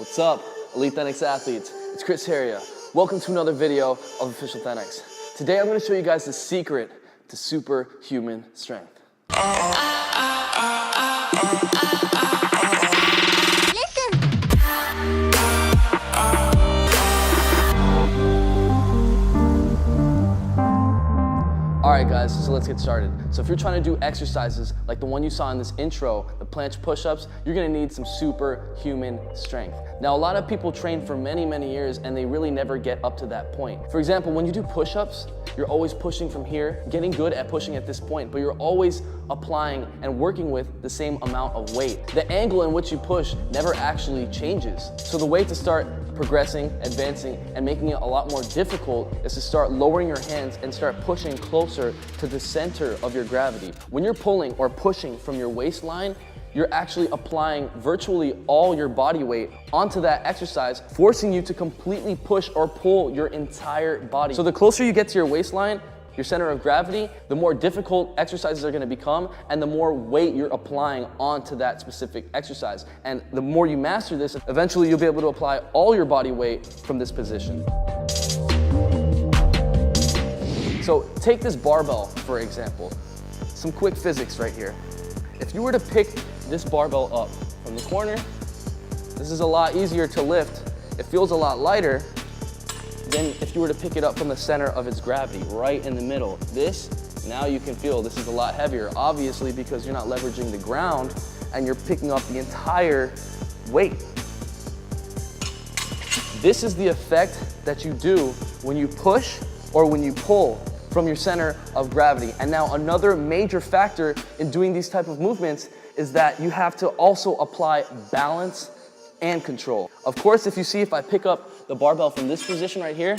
What's up, Elite Thenx athletes? It's Chris Heria. Welcome to another video of Official Thenx. Today I'm going to show you guys the secret to superhuman strength. Alright guys, so let's get started. So if you're trying to do exercises like the one you saw in this intro, the planche push-ups, you're gonna need some superhuman strength. Now a lot of people train for many years and they really never get up to that point. For example, when you do push-ups, you're always pushing from here, getting good at pushing at this point, but you're always applying and working with the same amount of weight. The angle in which you push never actually changes. So the way to start progressing, advancing, and making it a lot more difficult is to start lowering your hands and start pushing closer to the center of your gravity. When you're pulling or pushing from your waistline, you're actually applying virtually all your body weight onto that exercise, forcing you to completely push or pull your entire body. So the closer you get to your waistline, your center of gravity, the more difficult exercises are gonna become and the more weight you're applying onto that specific exercise. And the more you master this, eventually you'll be able to apply all your body weight from this position. So take this barbell, for example. Some quick physics right here. If you were to pick this barbell up from the corner, this is a lot easier to lift. It feels a lot lighter than if you were to pick it up from the center of its gravity, right in the middle. This, now you can feel this is a lot heavier, obviously because you're not leveraging the ground and you're picking up the entire weight. This is the effect that you do when you push or when you pull from your center of gravity. And now another major factor in doing these type of movements is that you have to also apply balance and control. Of course, if I pick up the barbell from this position right here,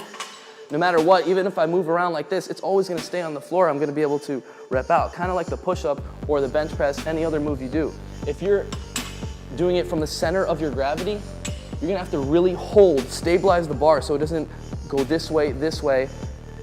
no matter what, even if I move around like this, it's always gonna stay on the floor. I'm gonna be able to rep out, kind of like the push-up or the bench press, any other move you do. If you're doing it from the center of your gravity, you're gonna have to really hold, stabilize the bar so it doesn't go this way,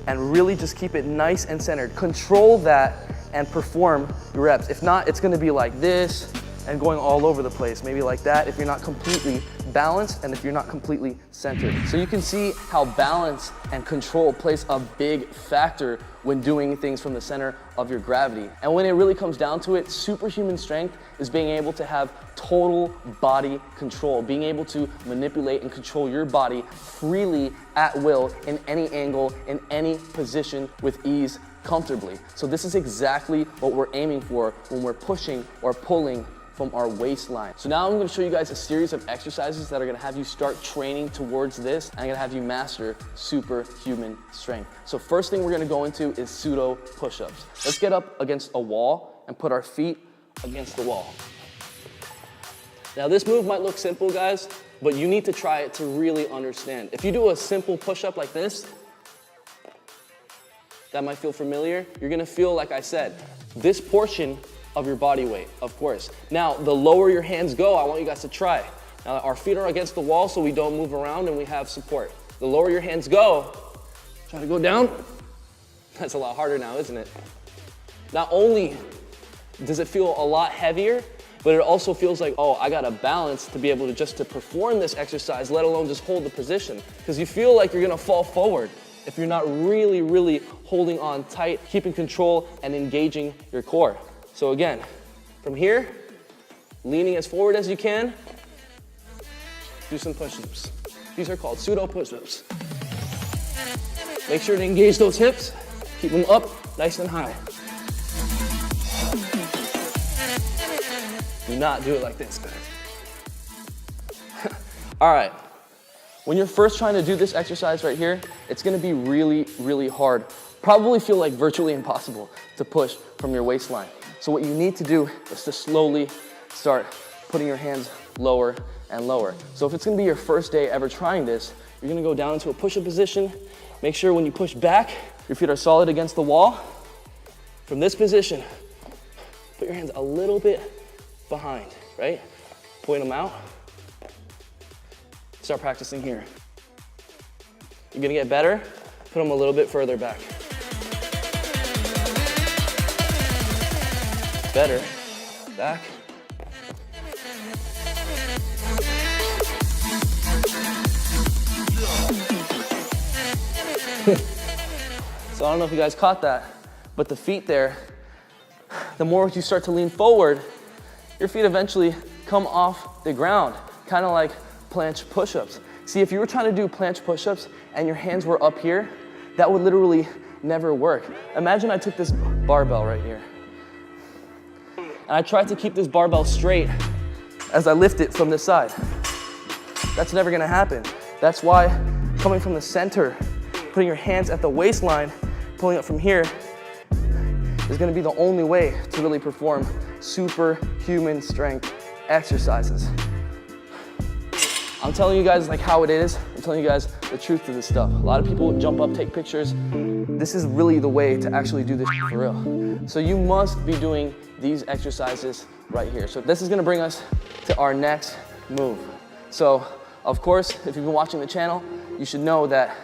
and really just keep it nice and centered. Control that and perform your reps. If not, it's gonna be like this and going all over the place, maybe like that if you're not completely balanced and if you're not completely centered. So you can see how balance and control plays a big factor when doing things from the center of your gravity. And when it really comes down to it, superhuman strength is being able to have total body control, being able to manipulate and control your body freely at will in any angle, in any position with ease, comfortably. So this is exactly what we're aiming for when we're pushing or pulling from our waistline. So now I'm gonna show you guys a series of exercises that are gonna have you start training towards this and I'm gonna have you master superhuman strength. So first thing we're gonna go into is pseudo push-ups. Let's get up against a wall and put our feet against the wall. Now this move might look simple, guys, but you need to try it to really understand. If you do a simple push-up like this, that might feel familiar. You're gonna feel, like I said, this portion of your body weight, of course. Now, the lower your hands go, I want you guys to try. Now, our feet are against the wall so we don't move around and we have support. The lower your hands go, try to go down. That's a lot harder now, isn't it? Not only does it feel a lot heavier, but it also feels like, oh, I got a balance to be able to just to perform this exercise, let alone just hold the position. Because you feel like you're gonna fall forward if you're not really holding on tight, keeping control and engaging your core. So again, from here, leaning as forward as you can, do some push-ups. These are called pseudo push-ups. Make sure to engage those hips, keep them up nice and high. Do not do it like this, guys. All right, when you're first trying to do this exercise right here, it's gonna be really hard. Probably feel like virtually impossible to push from your waistline. So what you need to do is to slowly start putting your hands lower and lower. So if it's gonna be your first day ever trying this, you're gonna go down into a push-up position. Make sure when you push back, your feet are solid against the wall. From this position, put your hands a little bit behind, right? Point them out. Start practicing here. You're gonna get better, put them a little bit further back. Better, back. So I don't know if you guys caught that, but the feet there, the more you start to lean forward, your feet eventually come off the ground, kind of like planche push-ups. See, if you were trying to do planche push-ups and your hands were up here, that would literally never work. Imagine I took this barbell right here, and I tried to keep this barbell straight as I lift it from this side. That's never gonna happen. That's why coming from the center, putting your hands at the waistline, pulling up from here, is gonna be the only way to really perform superhuman strength exercises. I'm telling you guys like how it is. I'm telling you guys the truth to this stuff. A lot of people jump up, take pictures. This is really the way to actually do this for real. So you must be doing these exercises right here. So this is gonna bring us to our next move. So of course, if you've been watching the channel, you should know that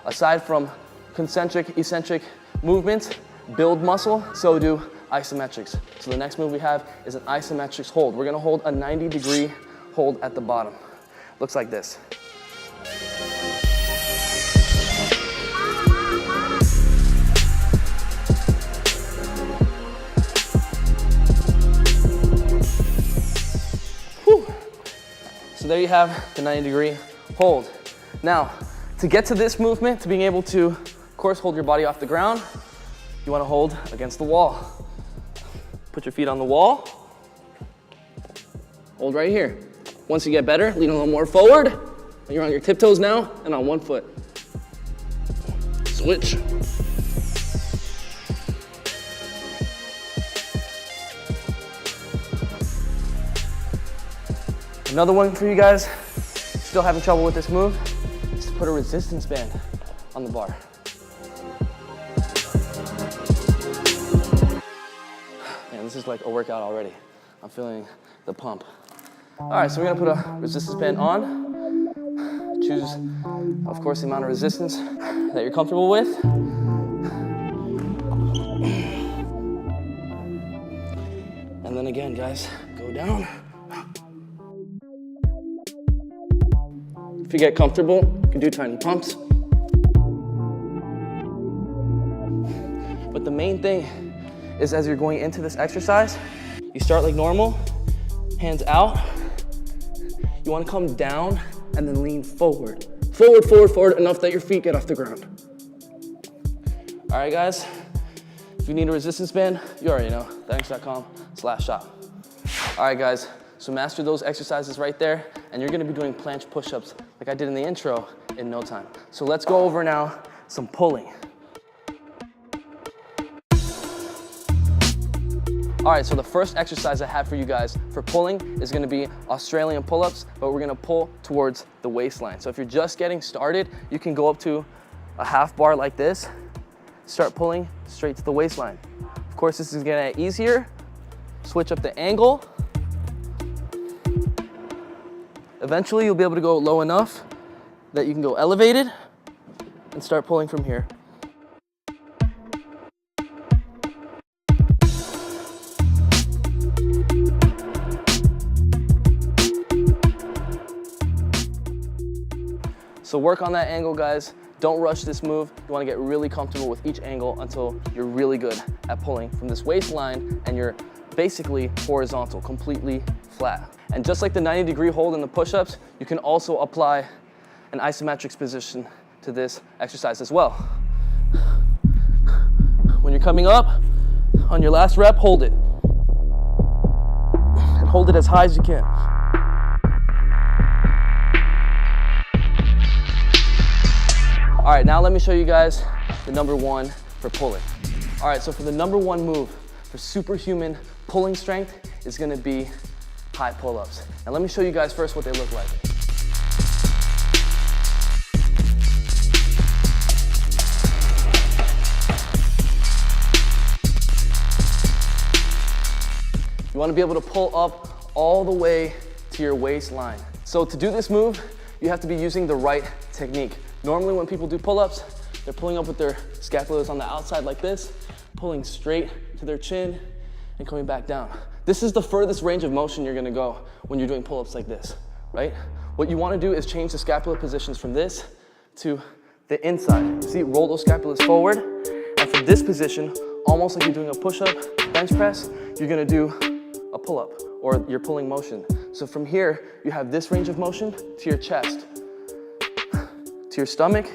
aside from concentric, eccentric movements, build muscle, so do isometrics. So the next move we have is an isometrics hold. We're gonna hold a 90-degree hold at the bottom. Looks like this. Whew. So there you have the 90-degree hold. Now, to get to this movement, to being able to, of course, hold your body off the ground, you wanna hold against the wall. Put your feet on the wall. Hold right here. Once you get better, lean a little more forward. You're on your tiptoes now and on one foot. Switch. Another one for you guys, still having trouble with this move, is to put a resistance band on the bar. Man, this is like a workout already. I'm feeling the pump. All right, so we're gonna put a resistance band on. Choose, of course, the amount of resistance that you're comfortable with. And then again, guys, go down. If you get comfortable, you can do tiny pumps. But the main thing is as you're going into this exercise, you start like normal, hands out. You wanna come down and then lean forward. Forward, forward, forward, enough that your feet get off the ground. All right, guys, if you need a resistance band, you already know, thanks.com/shop. All right, guys, so master those exercises right there, and you're gonna be doing planche push-ups like I did in the intro in no time. So let's go over now some pulling. All right, so the first exercise I have for you guys for pulling is gonna be Australian pull-ups, but we're gonna pull towards the waistline. So if you're just getting started, you can go up to a half bar like this, start pulling straight to the waistline. Of course, this is gonna get easier. Switch up the angle. Eventually, you'll be able to go low enough that you can go elevated and start pulling from here. So work on that angle, guys. Don't rush this move. You wanna get really comfortable with each angle until you're really good at pulling from this waistline and you're basically horizontal, completely flat. And just like the 90-degree hold in the push-ups, you can also apply an isometrics position to this exercise as well. When you're coming up, on your last rep, hold it. And hold it as high as you can. All right, now let me show you guys the number one for pulling. All right, so for the number one move for superhuman pulling strength is gonna be high pull-ups. And let me show you guys first what they look like. You wanna be able to pull up all the way to your waistline. So to do this move, you have to be using the right technique. Normally when people do pull-ups, they're pulling up with their scapulas on the outside like this, pulling straight to their chin and coming back down. This is the furthest range of motion you're gonna go when you're doing pull-ups like this, right? What you wanna do is change the scapular positions from this to the inside. See, roll those scapulas forward. And from this position, almost like you're doing a push-up, bench press, you're gonna do a pull-up or your pulling motion. So from here, you have this range of motion to your chest, to your stomach,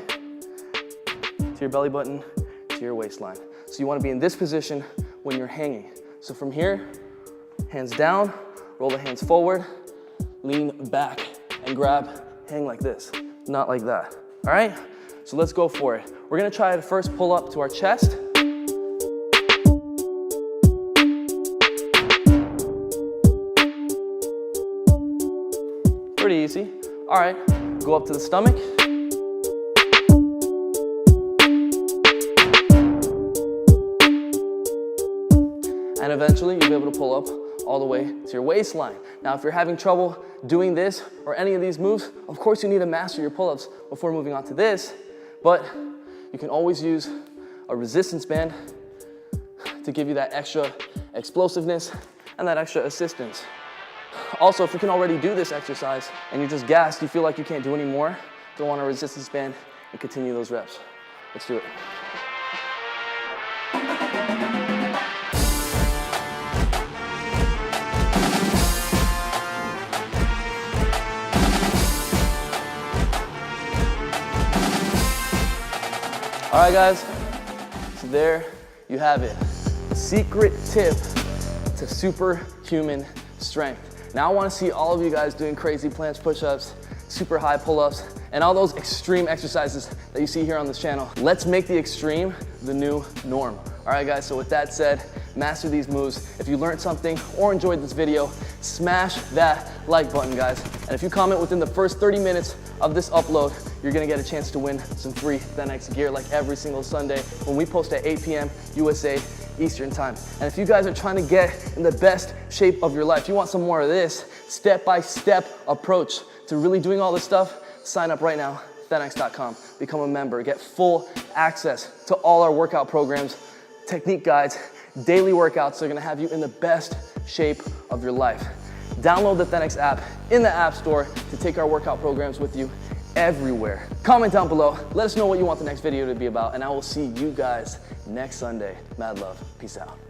to your belly button, to your waistline. So you wanna be in this position when you're hanging. So from here, hands down, roll the hands forward, lean back and grab, hang like this, not like that, all right? So let's go for it. We're gonna try to first pull up to our chest. Pretty easy. All right, go up to the stomach. And eventually you'll be able to pull up all the way to your waistline. Now, if you're having trouble doing this or any of these moves, of course you need to master your pull-ups before moving on to this, but you can always use a resistance band to give you that extra explosiveness and that extra assistance. Also, if you can already do this exercise and you're just gassed, you feel like you can't do any more, throw on a resistance band and continue those reps. Let's do it. All right, guys, so there you have it. The secret tip to superhuman strength. Now I wanna see all of you guys doing crazy planche push-ups, super high pull-ups, and all those extreme exercises that you see here on this channel. Let's make the extreme the new norm. All right, guys, so with that said, master these moves. If you learned something or enjoyed this video, smash that like button, guys. And if you comment within the first 30 minutes of this upload, you're gonna get a chance to win some free ThenX gear like every single Sunday when we post at 8 p.m. USA Eastern Time. And if you guys are trying to get in the best shape of your life, you want some more of this step-by-step approach to really doing all this stuff, sign up right now, ThenX.com. Become a member, get full access to all our workout programs, technique guides, daily workouts that are gonna have you in the best shape of your life. Download the ThenX app in the App Store to take our workout programs with you everywhere. Comment down below, let us know what you want the next video to be about, and I will see you guys next Sunday. Mad love, peace out.